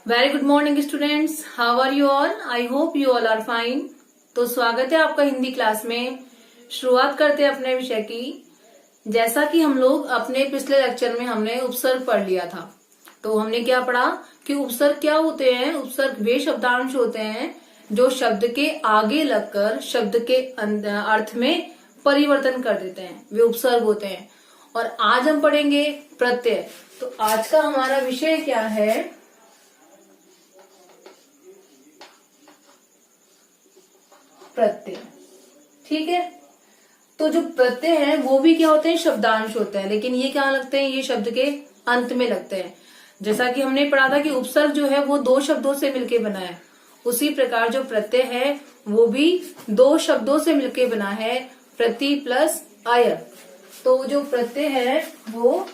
Very good morning students, how are you all? I hope you all are fine. तो स्वागत है आपका Hindi class में। शुरुआत करते हैं अपने विषय की। जैसा कि हम लोग अपने पिछले लेक्चर में हमने उपसर्ग पढ़ लिया था, तो हमने क्या पढ़ा कि उपसर्ग क्या होते हैं। उपसर्ग वे शब्दांश होते हैं जो शब्द के आगे लगकर शब्द के अर्थ में परिवर्तन कर देते हैं, वे उपसर्ग होते हैं। और आज हम पढ़ेंगे प्रत्यय। तो आज का हमारा विषय क्या है? प्रत्यय। ठीक है। तो जो प्रत्यय है वो भी क्या होते हैं? शब्दांश होते हैं, लेकिन ये क्या लगते हैं? ये शब्द के अंत में लगते हैं। जैसा कि हमने पढ़ा था कि उपसर्ग जो है वो दो शब्दों से मिलके बना है, उसी प्रकार जो प्रत्यय है वो भी दो शब्दों से मिलके बना है, प्रति प्लस आय। तो जो प्रत्यय है वो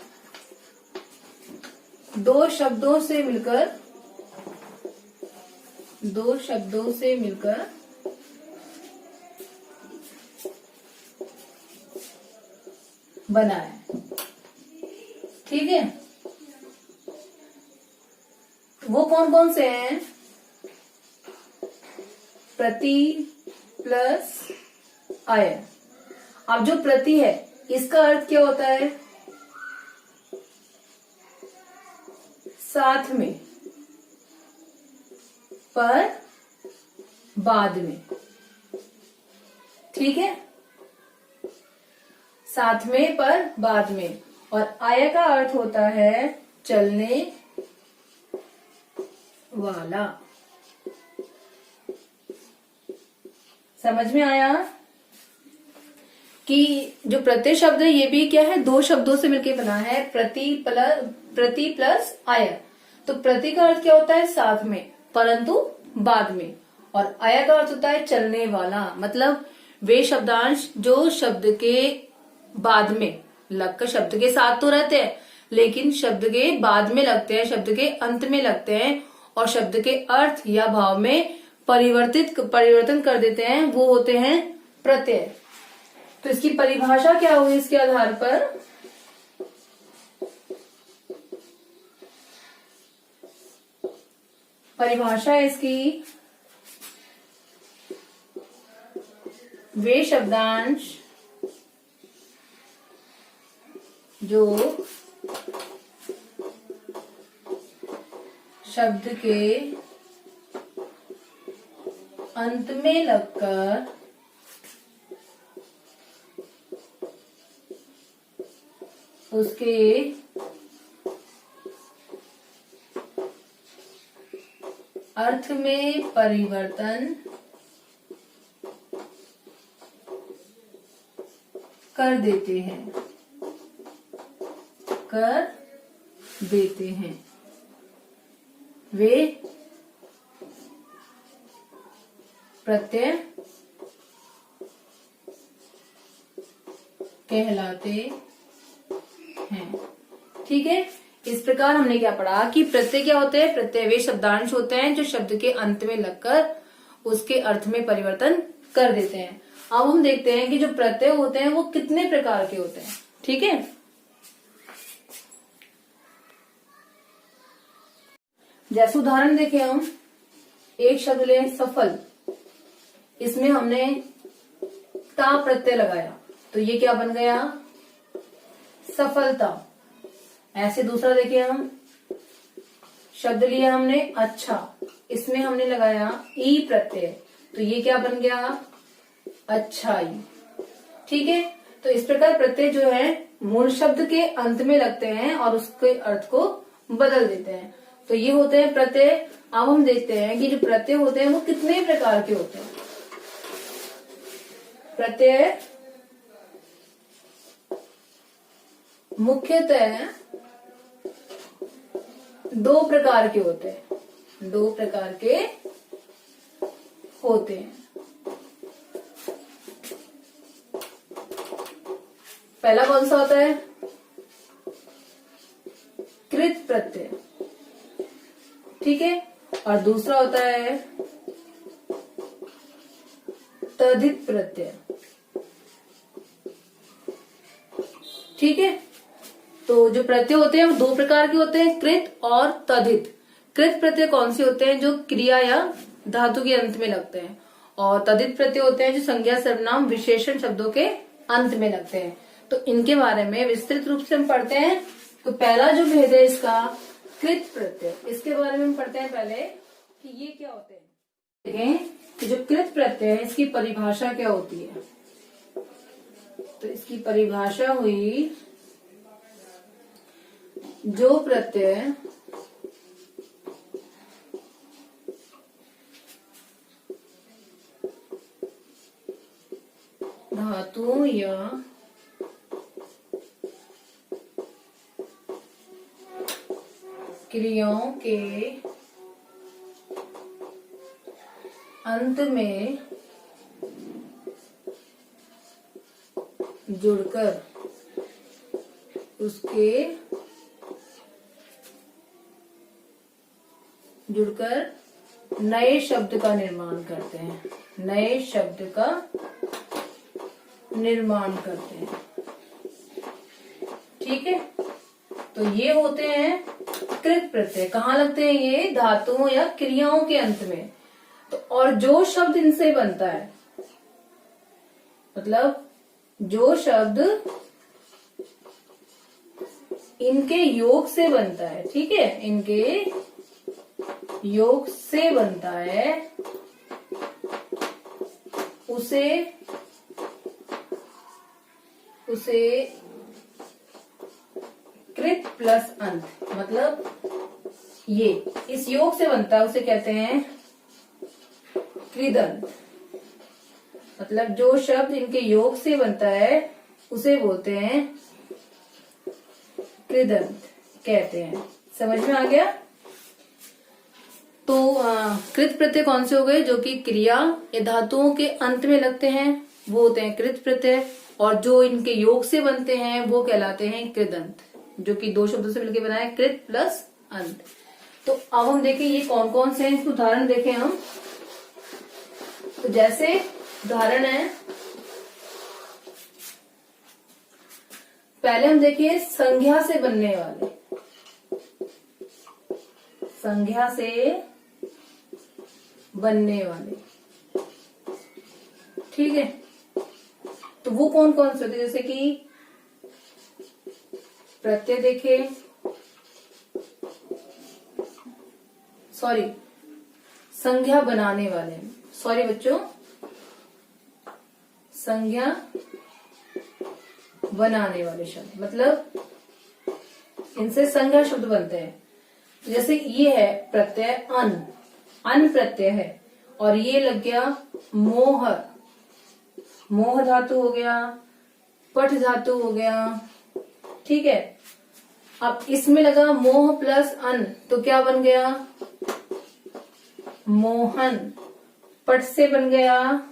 दो शब्दों से मिलकर बना है। ठीक है। वो कौन कौन से हैं? प्रति प्लस आय। अब जो प्रति है इसका अर्थ क्या होता है? साथ में, पर, बाद में। ठीक है। साथ में, पर, बाद में। और आय का अर्थ होता है चलने वाला। समझ में आया कि जो प्रत्यय शब्द है ये भी क्या है? दो शब्दों से मिलकर बना है, प्रति प्लस आय। तो प्रति का अर्थ क्या होता है? साथ में, परंतु बाद में। और आय का अर्थ होता है चलने वाला। मतलब वे शब्दांश जो शब्द के बाद में लगकर, शब्द के साथ तो रहते हैं लेकिन शब्द के बाद में लगते हैं, शब्द के अंत में लगते हैं और शब्द के अर्थ या भाव में परिवर्तन कर देते हैं, वो होते हैं प्रत्यय। तो इसकी परिभाषा क्या हुई? इसके आधार पर परिभाषा इसकी, वे शब्दांश जो शब्द के अंत में लगकर उसके अर्थ में परिवर्तन कर देते हैं, वे प्रत्यय कहलाते हैं। ठीक है। इस प्रकार हमने क्या पढ़ा कि प्रत्यय क्या होते हैं? प्रत्यय वे शब्दांश होते हैं जो शब्द के अंत में लगकर उसके अर्थ में परिवर्तन कर देते हैं। अब हम देखते हैं कि जो प्रत्यय होते हैं वो कितने प्रकार के होते हैं। ठीक है। जैसे उदाहरण देखें हम, एक शब्द लें सफल, इसमें हमने ता प्रत्यय लगाया तो ये क्या बन गया? सफलता। ऐसे दूसरा देखिए हम, शब्द लिया हमने अच्छा, इसमें हमने लगाया ई प्रत्यय तो ये क्या बन गया? अच्छाई। ठीक है। तो इस प्रकार प्रत्यय जो है मूल शब्द के अंत में लगते हैं और उसके अर्थ को बदल देते हैं। तो ये होते हैं प्रत्यय। अब हम देखते हैं कि जो प्रत्यय होते हैं वो कितने प्रकार के होते हैं। प्रत्यय मुख्यतः दो प्रकार के होते हैं। पहला कौन सा होता है? कृत प्रत्यय। ठीक है। और दूसरा होता है तद्धित प्रत्यय। ठीक है। तो जो प्रत्यय होते हैं वो दो प्रकार के होते हैं, कृत और तद्धित। कृत प्रत्यय कौन से होते हैं? जो क्रिया या धातु के अंत में लगते हैं, और तदित प्रत्यय होते हैं जो संज्ञा सर्वनाम विशेषण शब्दों के अंत में लगते हैं। तो इनके बारे में विस्तृत रूप से हम पढ़ते हैं। तो पहला जो भेद है इसका कृत प्रत्यय, इसके बारे में हम पढ़ते हैं पहले कि ये क्या होते हैं। देखें कि जो कृत प्रत्यय है इसकी परिभाषा क्या होती है। तो इसकी परिभाषा हुई, जो प्रत्यय धातु या क्रियाओं के अंत में जुड़कर नए शब्द का निर्माण करते हैं, नए शब्द का निर्माण करते हैं। ठीक है, तो ये होते हैं कृत प्रत्यय। कहाँ लगते हैं ये? धातुओं या क्रियाओं के अंत में। तो और जो शब्द इनसे बनता है, मतलब जो शब्द इनके योग से बनता है, ठीक है, इनके योग से बनता है, उसे कृत प्लस अंत, मतलब ये इस योग से बनता है उसे कहते हैं कृदंत। मतलब जो शब्द इनके योग से बनता है उसे बोलते हैं कृदंत कहते हैं। समझ में आ गया? तो कृत प्रत्यय कौन से हो गए? जो कि क्रिया या धातुओं के अंत में लगते हैं वो होते हैं कृत प्रत्यय, और जो इनके योग से बनते हैं वो कहलाते हैं कृदंत, जो कि दो शब्दों से मिलकर बना है, कृत प्लस अंत। तो अब हम देखें ये कौन कौन से हैं, इसके उदाहरण देखें हम। तो जैसे उदाहरण है, पहले हम देखिए संज्ञा से बनने वाले, संज्ञा से बनने वाले, ठीक है। तो वो कौन कौन से होते हैं? जैसे कि प्रत्यय देखे, सॉरी संज्ञा बनाने वाले, सॉरी बच्चों, संज्ञा बनाने वाले शब्द, मतलब इनसे संज्ञा शब्द बनते हैं। जैसे ये है प्रत्यय अन प्रत्यय है, और ये लग गया मोह धातु हो गया, पठ धातु हो गया, ठीक है। अब इसमें लगा मोह प्लस अन, तो क्या बन गया? मोहन। पठ से बन गया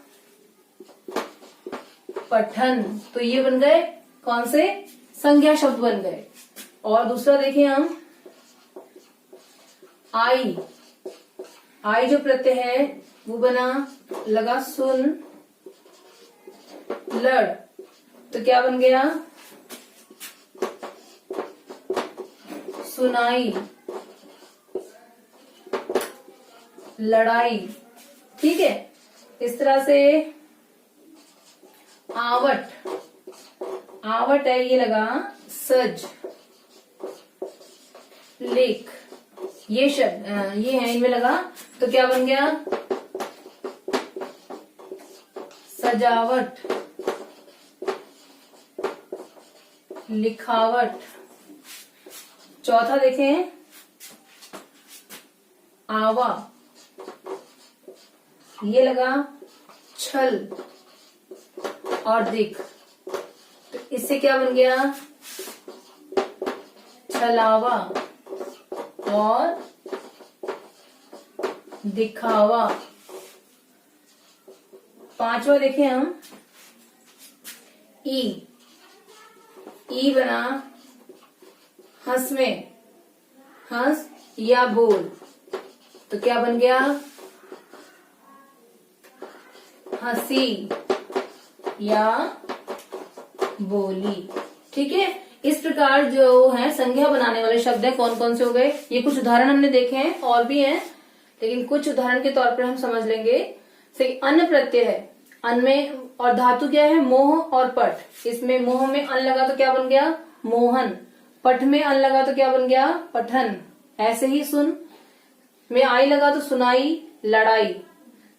पठन, तो ये बन गए कौन से? संज्ञा शब्द बन गए। और दूसरा देखिए हम, आई जो प्रत्यय है वो बना, लगा सुन लड़, तो क्या बन गया? सुनाई लड़ाई, ठीक है। इस तरह से आवट है, ये लगा सज लेख, ये शब्द ये है, इनमें लगा तो क्या बन गया? सजावट लिखावट। चौथा देखें, आवा, ये लगा छल और दिख, तो इससे क्या बन गया? छलावा और दिखावा। पांचवा देखें हम, ई बना हंस में, हंस या बोल, तो क्या बन गया? हंसी या बोली, ठीक है। इस प्रकार जो है संज्ञा बनाने वाले शब्द हैं कौन कौन से हो गए, ये कुछ उदाहरण हमने देखे हैं, और भी हैं लेकिन कुछ उदाहरण के तौर पर हम समझ लेंगे। सही, अन्न प्रत्यय है, अन्न में, और धातु क्या है, मोह और पठ। इसमें मोह में अन्न लगा तो क्या बन गया, मोहन। पठ में अन्न लगा तो क्या बन गया, पठन। ऐसे ही सुन में आई लगा तो सुनाई, लड़ाई।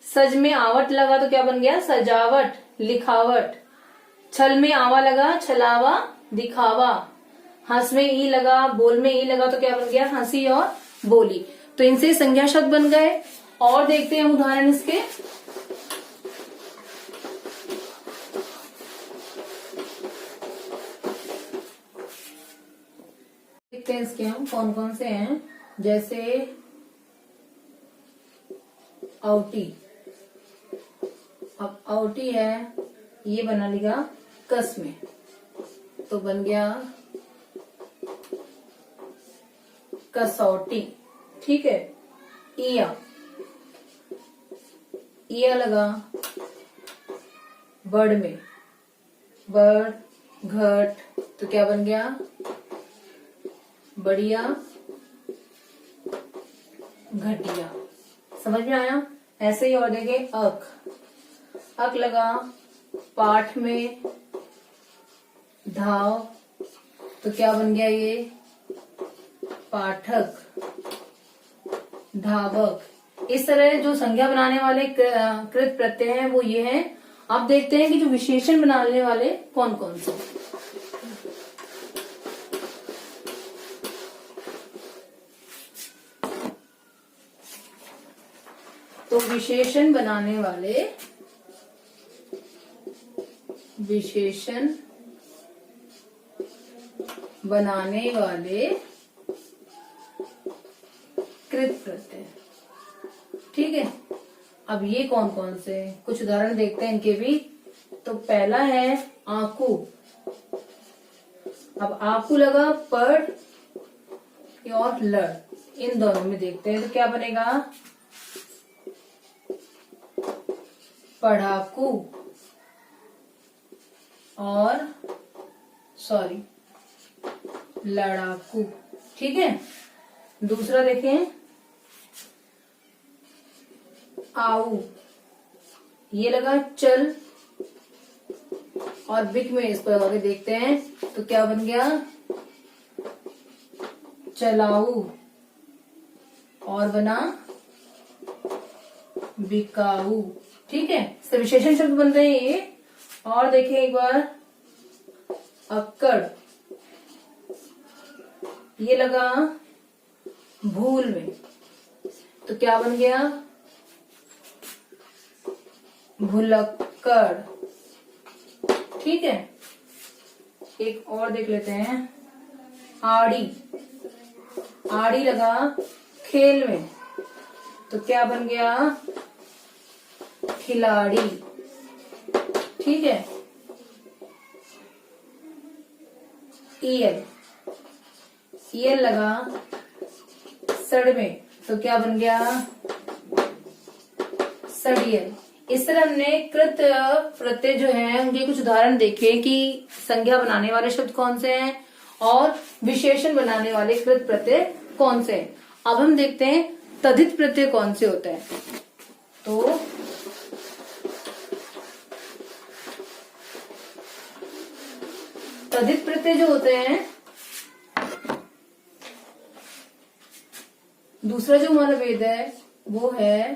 सज में आवट लगा तो क्या बन गया, सजावट, लिखावट। छल में आवा लगा, छलावा, दिखावा। हंस में ई लगा, बोल में ई लगा तो क्या बन गया, हंसी और बोली। तो इनसे संज्ञा शब्द बन गए। और देखते हैं उदाहरण इसके। देखते हैं इसके हम कौन कौन से हैं। जैसे औटी, अब औटी है, ये बना लिया कस में तो बन गया कसौटी। ठीक है। इया, इया लगा बड़ में, बड़ घट तो क्या बन गया, बढ़िया, घटिया। समझ में आया। ऐसे ही और देखें, अक, अक लगा पाठ में, धाव तो क्या बन गया, ये पाठक, धावक। इस तरह जो संज्ञा बनाने वाले कृत प्रत्यय हैं वो ये हैं। अब देखते हैं कि जो विशेषण बनाने वाले कौन कौन से। तो विशेषण बनाने वाले, विशेषण बनाने वाले कृत प्रत्यय। ठीक है। अब ये कौन कौन से, कुछ उदाहरण देखते हैं इनके भी। तो पहला है आकू। अब आकू लगा पढ़ और लड़, इन दोनों में देखते हैं तो क्या बनेगा, पढ़ाकू और लड़ाकू। ठीक है। दूसरा देखें, आऊ, ये लगा चल और बिक में इसको लगा के देखते हैं तो क्या बन गया, चलाऊ और बना बिकाऊ। ठीक है। इससे विशेषण शब्द बन रहे हैं ये। और देखें एक बार, अक्कड़, ये लगा भूल में तो क्या बन गया, भुलक्कड़। ठीक है। एक और देख लेते हैं, आड़ी, आड़ी लगा खेल में तो क्या बन गया, खिलाड़ी। ठीक है। ईयल, ईयल लगा सड़ में तो क्या बन गया, सड़ियल। इस तरह हमने कृत प्रत्यय जो है उनके कुछ उदाहरण देखे कि संज्ञा बनाने वाले शब्द कौन से हैं और विशेषण बनाने वाले कृत प्रत्यय कौन से हैं। अब हम देखते हैं तद्धित प्रत्यय कौन से होते हैं। तो तद्धित प्रत्यय जो होते हैं, दूसरा जो हमारा वेद है वो है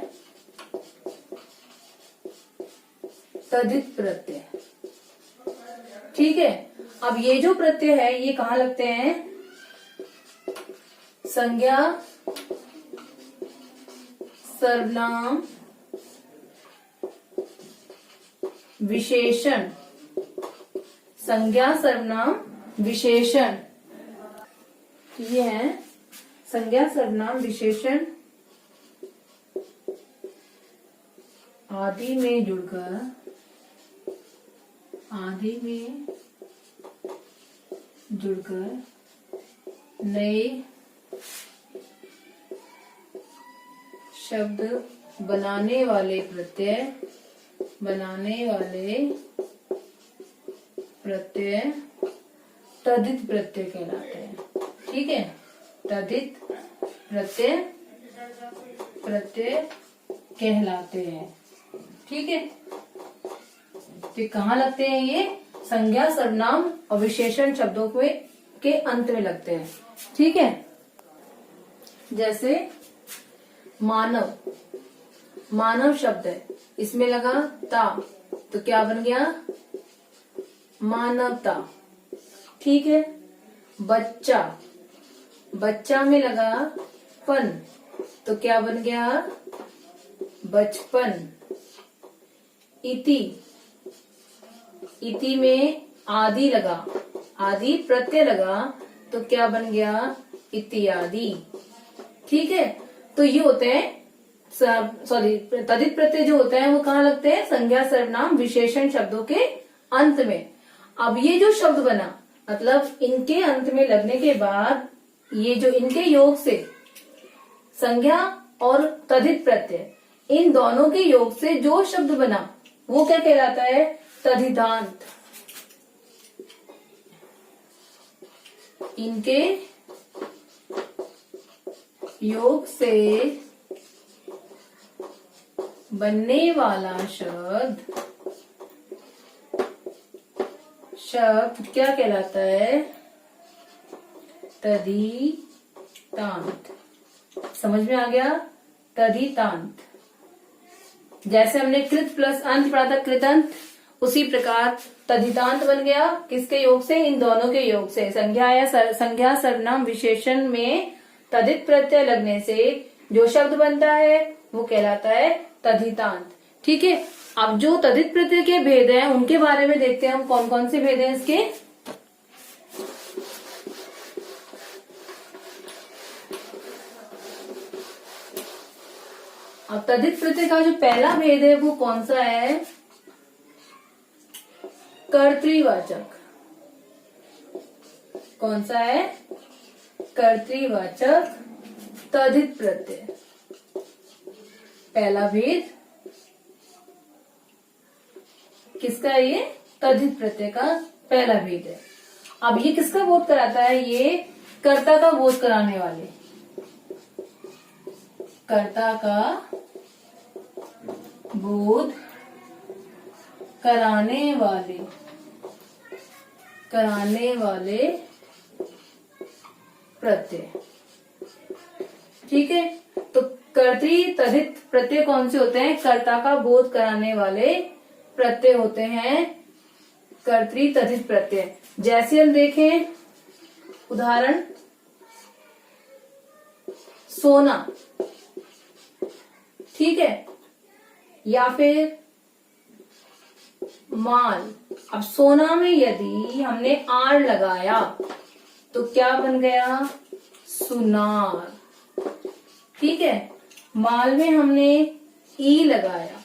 तद्धित प्रत्यय। ठीक है। अब ये जो प्रत्यय है ये कहाँ लगते हैं, संज्ञा, सर्वनाम, विशेषण, संज्ञा, सर्वनाम, विशेषण। ये है संज्ञा, सर्वनाम, विशेषण आदि में जुड़कर, आदि में जुड़कर नए शब्द बनाने वाले प्रत्यय, बनाने वाले प्रत्यय तद्धित प्रत्यय कहलाते हैं। ठीक है, तद्धित प्रत्यय कहलाते हैं। ठीक है, तो कहाँ लगते हैं ये? संज्ञा, सर्वनाम और विशेषण शब्दों के अंत में लगते हैं। ठीक है, जैसे मानव, मानव शब्द है, इसमें लगा ता, तो क्या बन गया? मानवता। ठीक है, बच्चा, बच्चा में लगा पन, तो क्या बन गया? बचपन। इति, इति में आदि लगा, आदि प्रत्यय लगा, तो क्या बन गया? इत्यादि। ठीक है, तो ये होते हैं तद्धित प्रत्यय जो होते हैं वो कहाँ लगते हैं? संज्ञा, सर्वनाम, विशेषण शब्दों के अंत में। अब ये जो शब्द बना, मतलब इनके अंत में लगने के बाद ये जो इनके योग से संज्ञा और तद्धित प्रत्यय, इन दोनों के योग से जो शब्द बना वो क्या कहलाता है? तद्धितांत। इनके योग से बनने वाला शब्द क्या कहलाता है? तद्धितांत। समझ में आ गया? तद्धितांत। जैसे हमने कृत प्लस अंत पढ़ा था, कृतंत, उसी प्रकार तद्धितांत बन गया। किसके योग से? इन दोनों के योग से। संज्ञा, सर्वनाम, विशेषण में तद्धित प्रत्यय लगने से जो शब्द बनता है वो कहलाता है तद्धितांत। ठीक है, अब जो तद्धित प्रत्यय के भेद हैं उनके बारे में देखते हैं हम, कौन कौन से भेद हैं इसके। अब तद्धित प्रत्यय का जो पहला भेद है वो कौन सा है? कर्तृवाचक। कौन सा है? कर्तृवाचक तद्धित प्रत्यय। पहला भेद किसका है? ये तद्धित प्रत्यय का पहला भेद है। अब ये किसका बोध कराता है? ये कर्ता का बोध कराने वाले, कर्ता का बोध कराने वाले प्रत्यय। ठीक है, तो कर्तृ तद्धित प्रत्यय कौन से होते हैं? कर्ता का बोध कराने वाले प्रत्यय होते हैं कर्तृ तद्धित प्रत्यय। जैसे हम देखें उदाहरण, सोना, ठीक है, या फिर माल। अब सोना में यदि हमने आर लगाया तो क्या बन गया? सुनार। ठीक है, माल में हमने ई लगाया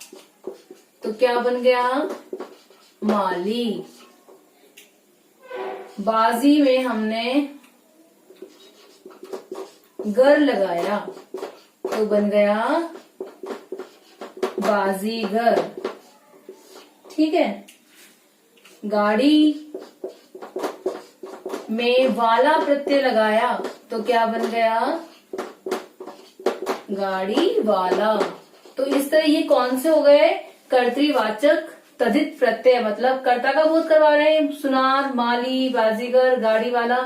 तो क्या बन गया? माली। बाजी में हमने गर लगाया तो बन गया बाजीगर। ठीक है, गाड़ी में वाला प्रत्यय लगाया तो क्या बन गया? गाड़ी वाला। तो इस तरह ये कौन से हो गए? कर्तृवाचक तद्धित प्रत्यय, मतलब कर्ता का बोध करवा रहे हैं। सुनार, माली, बाजीगर, गाड़ी वाला,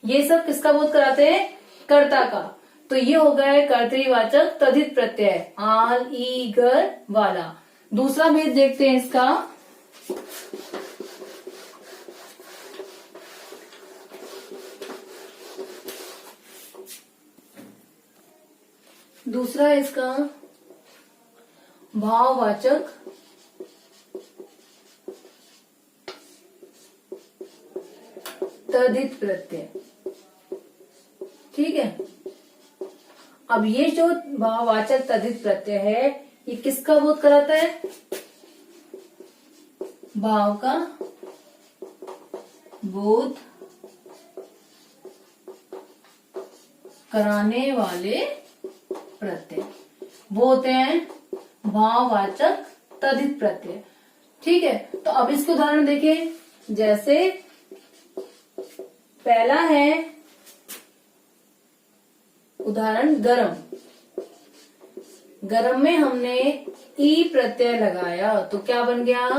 ये सब किसका बोध कराते हैं? कर्ता का। तो ये हो गया कर्तृवाचक तद्धित प्रत्यय, आल, ई, गर, वाला। दूसरा भेद देखते हैं इसका। दूसरा इसका भाववाचक तद्धित प्रत्यय। ठीक है, अब ये जो भाववाचक तद्धित प्रत्यय है ये किसका बोध कराता है? भाव का बोध कराने वाले प्रत्यय वो होते हैं भाववाचक तद्धित प्रत्यय। ठीक है, तो अब इसको उदाहरण देखें। जैसे पहला है उदाहरण गरम। गरम में हमने ई प्रत्यय लगाया तो क्या बन गया?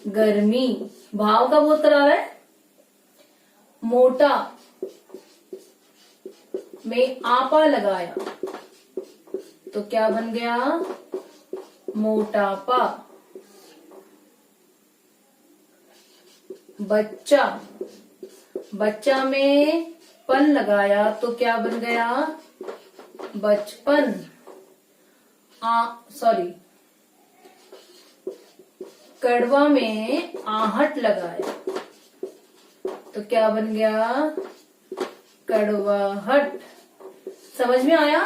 गर्मी। भाव का बोध करा रहा है। मोटा में आपा लगाया तो क्या बन गया? मोटापा। बच्चा, बच्चा में पन लगाया तो क्या बन गया? बचपन। सॉरी, कड़वा में आहट लगाया तो क्या बन गया? कड़वाहट। समझ में आया?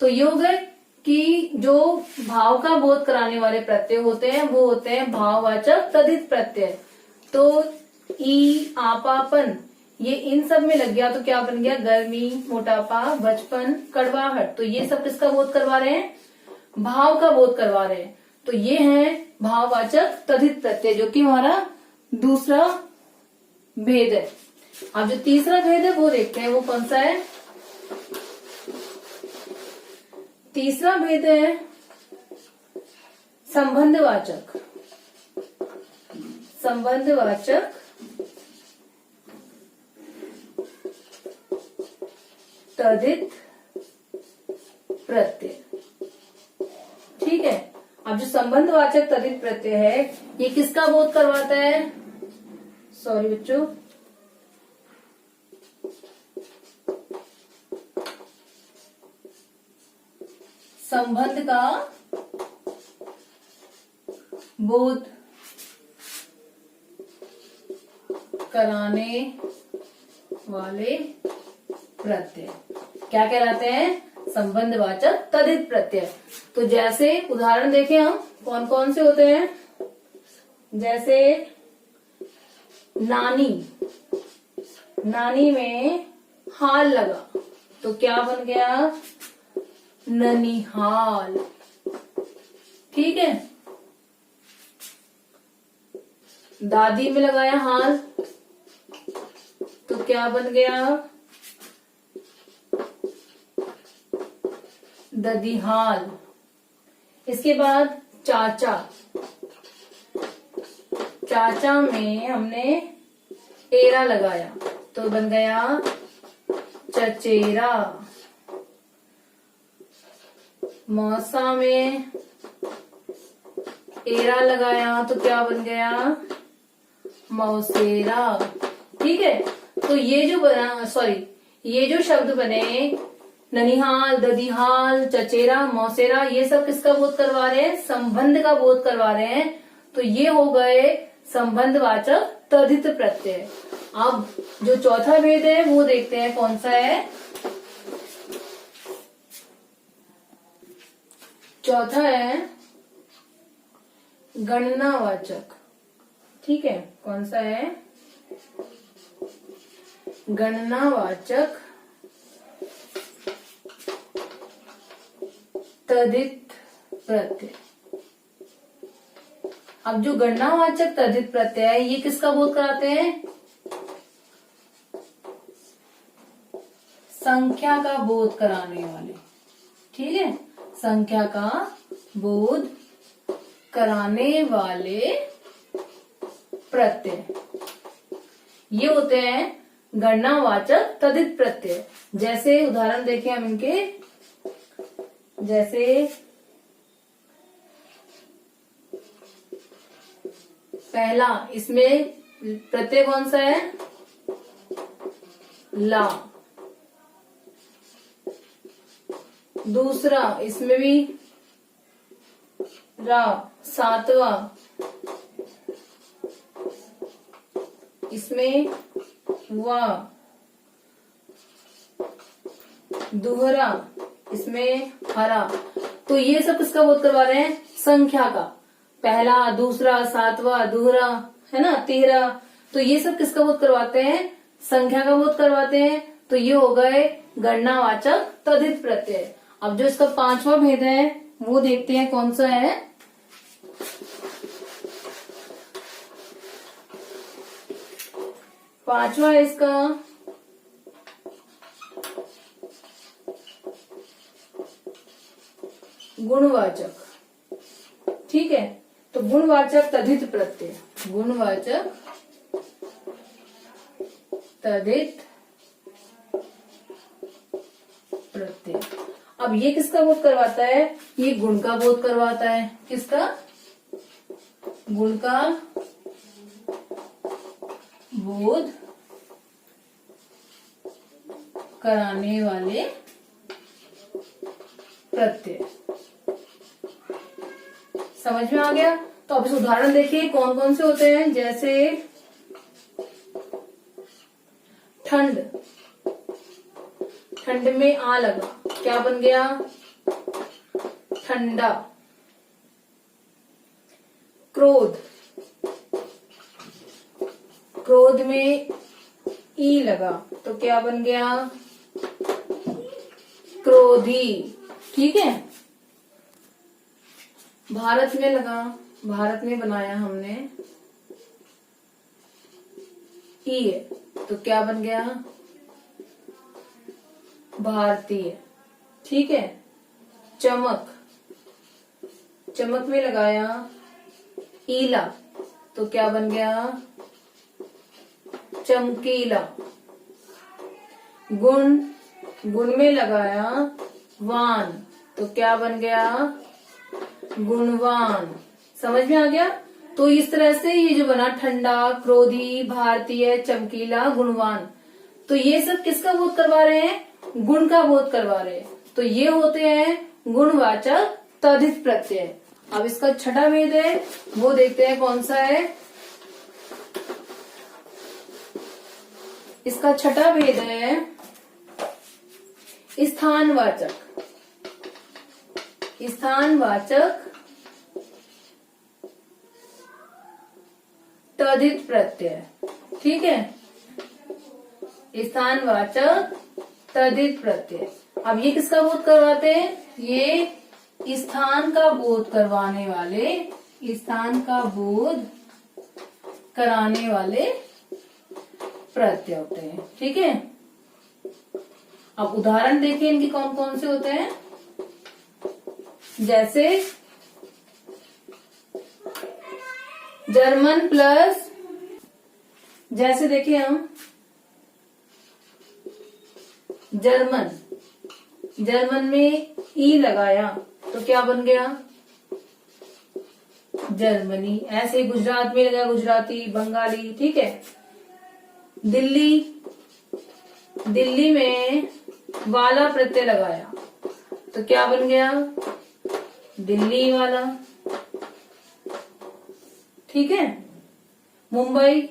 तो ये हो गए कि जो भाव का बोध कराने वाले प्रत्यय होते हैं वो होते हैं भाववाचक तद्धित प्रत्यय। तो ई, आपापन, ये इन सब में लग गया तो क्या बन गया? गर्मी, मोटापा, बचपन, कड़वाहट। तो ये सब किसका बोध करवा रहे हैं? भाव का बोध करवा रहे हैं। तो ये है भाववाचक तद्धित प्रत्यय, जो कि हमारा दूसरा भेद है। अब जो तीसरा भेद है वो देखते हैं, वो कौन सा है? तीसरा भेद है संबंधवाचक। संबंधवाचक तद्धित प्रत्यय। ठीक है। अब जो संबंधवाचक तद्धित प्रत्यय है ये किसका बोध करवाता है? सॉरी बच्चों, संबंध का बोध कराने वाले प्रत्यय क्या कहलाते हैं? संबंधवाचक तद्धित प्रत्यय। तो जैसे उदाहरण देखें हम कौन कौन से होते हैं। जैसे नानी, नानी में हाल लगा तो क्या बन गया? ननिहाल। ठीक है। दादी में लगाया हाल तो क्या बन गया? ददिहाल। इसके बाद चाचा, चाचा में हमने एरा लगाया तो बन गया चचेरा। मौसा में एरा लगाया तो क्या बन गया? मौसेरा। ठीक है। तो ये जो बना, सॉरी, ये जो शब्द बने ननिहाल, ददिहाल, चचेरा, मौसेरा, ये सब किसका बोध करवा रहे हैं? संबंध का बोध करवा रहे हैं। तो ये हो गए संबंधवाचक तद्धित प्रत्यय। अब जो चौथा भेद है वो देखते हैं कौन सा है। चौथा है गणनावाचक। ठीक है। कौन सा है? गणनावाचक तद्धित प्रत्यय। अब जो गणनावाचक तद्धित प्रत्यय है ये किसका बोध कराते हैं? संख्या का बोध कराने वाले। ठीक है। संख्या का बोध कराने वाले प्रत्यय ये होते हैं गणनावाचक तद्धित प्रत्यय। जैसे उदाहरण देखें हम इनके। जैसे पहला, इसमें प्रत्यय कौन सा है? ला। दूसरा, इसमें भी रा। सातवां, इसमें वा। दोहरा, इसमें हरा। तो ये सब किसका बोध करवा रहे हैं? संख्या का। पहला, दूसरा, सातवां, दोहरा, है ना, 13। तो ये सब किसका बोध करवाते हैं? संख्या का बोध करवाते हैं। तो ये हो गए गणनावाचक तद्धित प्रत्यय। अब जो इसका पांचवा भेद है वो देखते हैं कौन सा है। पांचवा है इसका गुणवाचक। ठीक है, तो गुणवाचक तद्धित प्रत्यय, गुणवाचक तद्धित प्रत्यय। अब ये किसका बोध करवाता है? ये गुण का बोध करवाता है। किसका? गुण का बोध कराने वाले प्रत्यय। समझ में आ गया? तो अब इस उदाहरण देखिए कौन कौन से होते हैं। जैसे ठंड, ठंड में आ लगा, क्या बन गया? ठंडा। क्रोध, क्रोध में ई लगा तो क्या बन गया? क्रोधी। ठीक है, भारत में लगा, भारत में बनाया हमने, ई है तो क्या बन गया? भारतीय। ठीक है, चमक, चमक में लगाया ईला तो क्या बन गया? चमकीला। गुण, गुण में लगाया वान तो क्या बन गया? गुणवान। समझ में आ गया? तो इस तरह से ये जो बना ठंडा, क्रोधी, भारतीय, चमकीला, गुणवान, तो ये सब किसका बोध करवा रहे हैं? गुण का बोध करवा रहे हैं। तो ये होते हैं गुणवाचक तद्धित प्रत्यय। अब इसका छठा भेद है, वो देखते हैं कौन सा है। इसका छठा भेद है स्थानवाचक, स्थानवाचक तद्धित प्रत्यय। ठीक है, स्थानवाचक तद्धित प्रत्यय। अब ये किसका बोध करवाते हैं? ये स्थान का बोध करवाने वाले, स्थान का बोध कराने वाले प्रत्यय होते हैं। ठीक है, अब उदाहरण देखिए इनके कौन कौन से होते हैं। जैसे जर्मन प्लस, जैसे देखिए हम जर्मन, जर्मन में ई लगाया तो क्या बन गया? जर्मनी। ऐसे गुजरात में लगा गुजराती, बंगाली। ठीक है, दिल्ली, दिल्ली में वाला प्रत्यय लगाया तो क्या बन गया? दिल्ली वाला। ठीक है, मुंबई,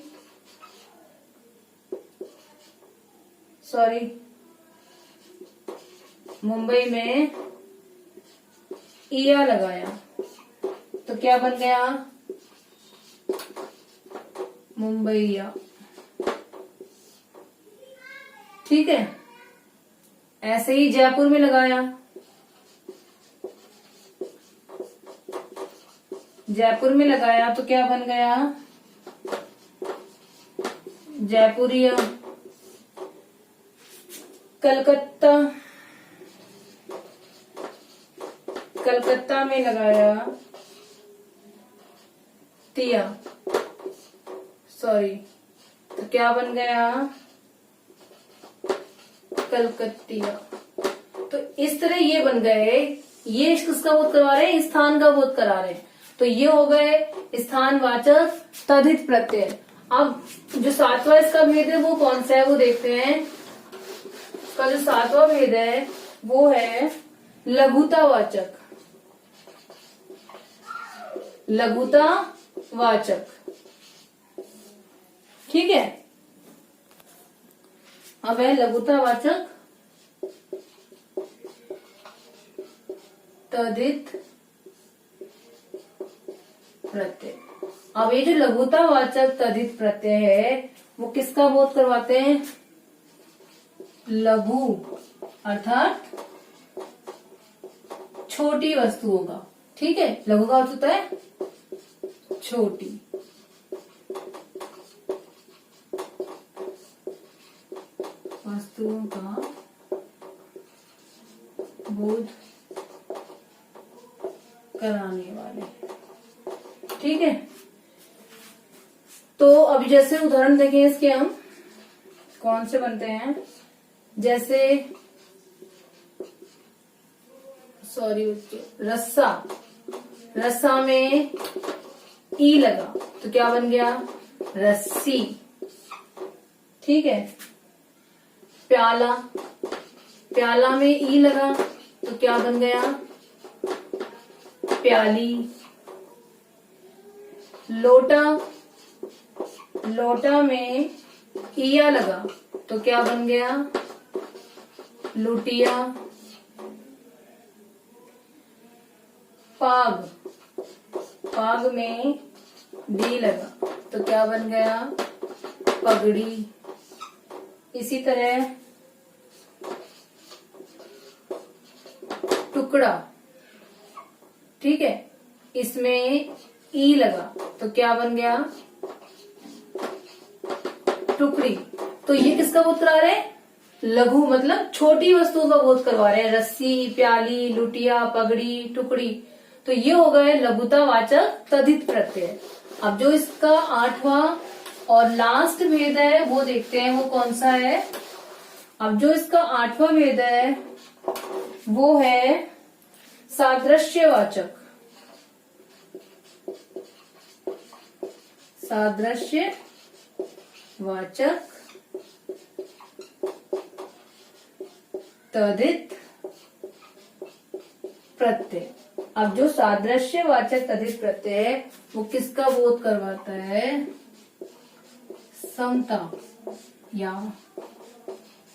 सॉरी, मुंबई में इया लगाया तो क्या बन गया? मुंबईया। ठीक है, ऐसे ही जयपुर में लगाया, जयपुर में लगाया तो क्या बन गया? जयपुरिया। कलकत्ता, कलकत्ता में लगाया तिया, सॉरी, तो क्या बन गया? कलकत्तिया। तो इस तरह ये बन गए। ये किसका बोध करवा रहे हैं? स्थान का बोध करा रहे हैं। तो ये हो गए स्थानवाचक तद्धित प्रत्यय। अब जो सातवां इसका भेद है वो कौन सा है वो देखते हैं। इसका जो सातवां भेद है वो है लघुतावाचक, लघुतावाचक। ठीक है, अब है लघुतावाचक तद्धित प्रत्यय। अब ये जो लघुतावाचक तद्धित प्रत्यय है वो किसका बोध करवाते हैं? लघु अर्थात छोटी वस्तुओं का। ठीक है, लघु का अर्थ होता है छोटी। धातुओं का बोध कराने वाले। ठीक है, तो अभी जैसे उदाहरण देखें इसके हम कौन से बनते हैं, जैसे रस्सा, रस्सा में ई लगा तो क्या बन गया, रस्सी। ठीक है, प्याला, प्याला में ई लगा तो क्या बन गया, प्याली। लोटा, लोटा में इया लगा तो क्या बन गया, लुटिया। पाग, पाग में डी लगा तो क्या बन गया, पगड़ी। इसी तरह टुकड़ा, ठीक है, इसमें ई लगा तो क्या बन गया, टुकड़ी। तो ये किसका बोध करा रहे हैं, लघु मतलब छोटी वस्तुओं का बोध करवा रहे हैं, रस्सी, प्याली, लुटिया, पगड़ी, टुकड़ी। तो ये हो गए लघुतावाचक तद्धित प्रत्यय। अब जो इसका 8वां और लास्ट भेद है वो देखते हैं, वो कौन सा है। अब जो इसका 8वां भेद है वो है सादृश्यवाचक, सादृश्यवाचक तद्धित प्रत्यय। अब जो सादृश्यवाचक तद्धित प्रत्यय है वो किसका बोध करवाता है, समता या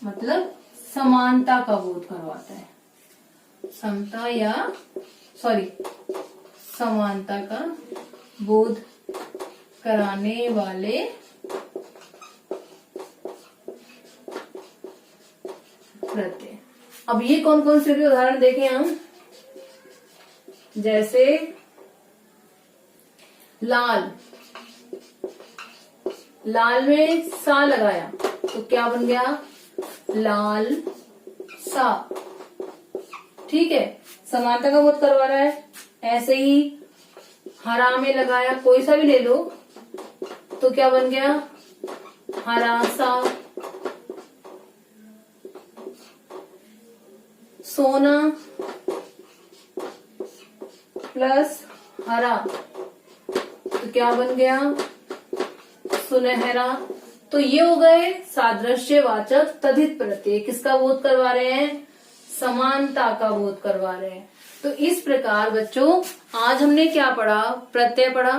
मतलब समानता का बोध करवाता है, समता या समानता का बोध कराने वाले प्रत्यय। अब ये कौन कौन से उदाहरण देखें हम, जैसे लाल, लाल में सा लगाया तो क्या बन गया, लाल सा। ठीक है, समानता का बोध करवा रहा है। ऐसे ही हरा में लगाया, कोई सा भी ले लो तो क्या बन गया, हरा सा। सोना प्लस हरा तो क्या बन गया, सुनहरा। तो ये हो गए सादृश्यवाचक तद्धित प्रत्यय। किसका बोध करवा रहे हैं, समानता का बोध करवा रहे हैं। तो इस प्रकार बच्चों आज हमने क्या पढ़ा, प्रत्यय पढ़ा।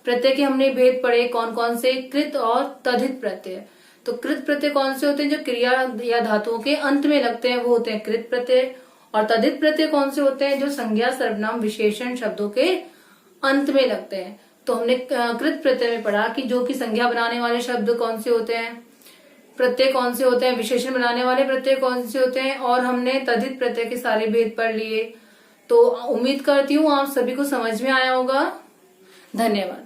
प्रत्यय के हमने भेद पढ़े कौन कौन से, कृत और तद्धित प्रत्यय। तो कृत प्रत्यय कौन से होते हैं, जो क्रिया या धातुओं के अंत में लगते हैं वो होते हैं कृत प्रत्यय। और तद्धित प्रत्यय कौन से होते हैं, जो संज्ञा सर्वनाम विशेषण शब्दों के अंत में लगते हैं। तो हमने कृत प्रत्यय में पढ़ा कि जो कि संज्ञा बनाने वाले शब्द कौन से होते हैं, प्रत्यय कौन से होते हैं, विशेषण बनाने वाले प्रत्यय कौन से होते हैं। और हमने तद्धित प्रत्यय के सारे भेद पढ़ लिए। तो उम्मीद करती हूँ आप सभी को समझ में आया होगा। धन्यवाद।